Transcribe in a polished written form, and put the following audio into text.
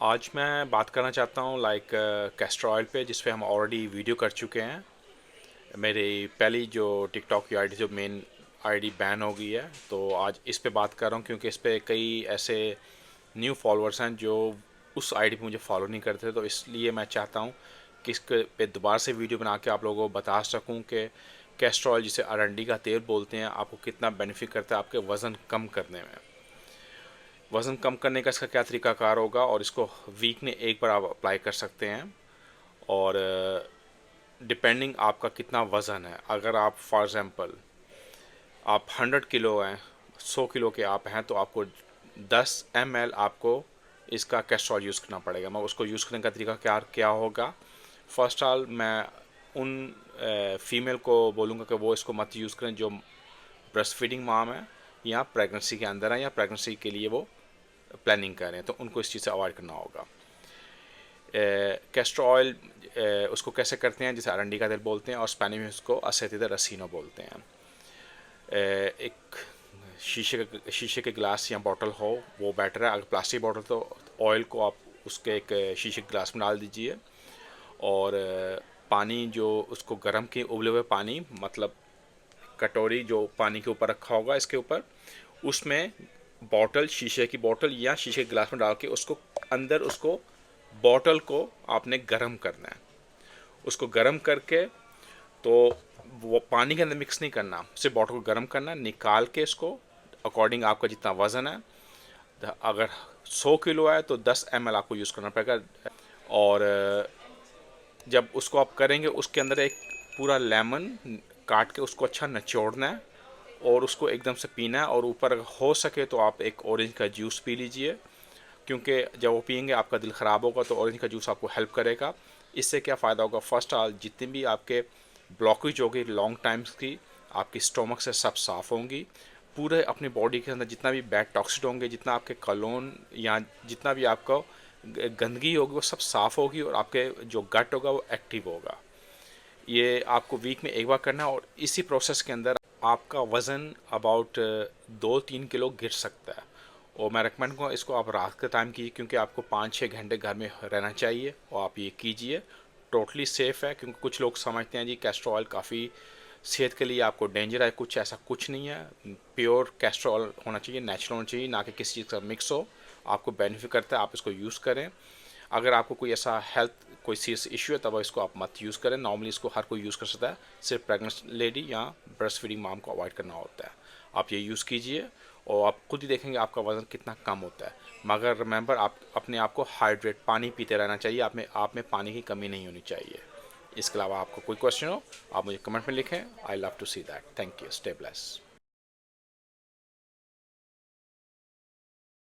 आज मैं बात करना चाहता हूँ कैस्टर ऑयल पे, जिस पे हम ऑलरेडी वीडियो कर चुके हैं। मेरी पहली जो टिकटॉक की आईडी, जो मेन आईडी बैन हो गई है, तो आज इस पे बात कर रहा हूँ क्योंकि इस पे कई ऐसे न्यू फॉलोअर्स हैं जो उस आईडी पे मुझे फॉलो नहीं करते। तो इसलिए मैं चाहता हूँ कि इस पे दोबारा से वीडियो बना के आप लोगों को बता सकूँ कि कैस्टर ऑयल, जिसे अरंडी का तेल बोलते हैं, आपको कितना बेनिफिट करता है आपके वज़न कम करने में। वज़न कम करने का इसका क्या तरीकाकार होगा, और इसको वीक में एक बार आप अप्लाई कर सकते हैं। और डिपेंडिंग आपका कितना वज़न है, अगर आप फॉर एग्ज़ाम्पल आप 100 किलो हैं, 100 किलो के आप हैं, तो आपको 10 ml आपको इसका कैस्ट्रॉल यूज़ करना पड़ेगा। मैं उसको यूज़ करने का तरीका क्या क्या होगा। फर्स्ट ऑल मैं उन फीमेल को बोलूँगा कि वो इसको मत यूज़ करें जो ब्रेस्ट फीडिंग माम है या प्रेगनेंसी के अंदर है या प्रेगनेंसी के लिए वो प्लानिंग कर रहे हैं, तो उनको इस चीज़ से अवॉइड करना होगा। कैस्टर ऑयल उसको कैसे करते हैं, जैसे अरंडी का तेल बोलते हैं, और स्पेनिश में उसको असेटिदा रसीनो बोलते हैं। एक शीशे के गिलास या बॉटल हो वो बेटर है। अगर प्लास्टिक बॉटल तो ऑयल को आप उसके एक शीशे के गिलास में डाल दीजिए, और पानी जो उसको गर्म किए उबले हुए पानी, मतलब कटोरी जो पानी के ऊपर रखा होगा इसके ऊपर, उसमें बॉटल, शीशे की बॉटल या शीशे के गिलास में डाल के उसको अंदर उसको बॉटल को आपने गर्म करना है। उसको गर्म करके, तो वो पानी के अंदर मिक्स नहीं करना, सिर्फ बॉटल को गर्म करना, निकाल के इसको अकॉर्डिंग आपका जितना वज़न है, अगर 100 किलो है तो 10 ml आपको यूज़ करना पड़ेगा। और जब उसको आप करेंगे, उसके अंदर एक पूरा लेमन काट के उसको अच्छा निचोड़ना है और उसको एकदम से पीना है। और ऊपर अगर हो सके तो आप एक ऑरेंज का जूस पी लीजिए, क्योंकि जब वो पियेंगे आपका दिल ख़राब होगा, तो ऑरेंज का जूस आपको हेल्प करेगा। इससे क्या फ़ायदा होगा, फर्स्ट ऑल जितनी भी आपके ब्लॉकेज होगी लॉन्ग टाइम्स की, आपकी स्टोमक से सब साफ़ होंगी। पूरे अपनी बॉडी के अंदर जितना भी बैड टॉक्सिड होंगे, जितना आपके कलोन या जितना भी आपका गंदगी होगी, वो सब साफ़ होगी, और आपके जो गट होगा वो एक्टिव होगा। ये आपको वीक में एक बार करना है, और इसी प्रोसेस के अंदर आपका वज़न अबाउट 2-3 किलो गिर सकता है। और मैं रेकमेंड करूँगा इसको आप रात के टाइम कीजिए, क्योंकि आपको 5-6 घंटे घर में रहना चाहिए, और आप ये कीजिए। टोटली सेफ़ है, क्योंकि कुछ लोग समझते हैं जी कैस्टर ऑयल काफ़ी सेहत के लिए आपको डेंजर है। कुछ ऐसा कुछ नहीं है। प्योर कैस्टर ऑयल होना चाहिए, नेचुरल होना चाहिए, ना कि किसी चीज़ का मिक्स हो। आपको बेनिफिट करता है, आप इसको यूज़ करें। अगर आपको कोई ऐसा हेल्थ कोई सीरियस इशू है, तब इसको आप मत यूज़ करें। नॉर्मली इसको हर कोई यूज़ कर सकता है, सिर्फ प्रेगनेंट लेडी या ब्रेस्ट फीडिंग माम को अवॉइड करना होता है। आप ये यूज़ कीजिए और आप खुद ही देखेंगे आपका वज़न कितना कम होता है। मगर रिमेंबर, आप अपने आप को हाइड्रेट, पानी पीते रहना चाहिए। आप में पानी की कमी नहीं होनी चाहिए। इसके अलावा आपको कोई क्वेश्चन हो, आप मुझे कमेंट में लिखें। I love to see that. Thank you. Stay bless.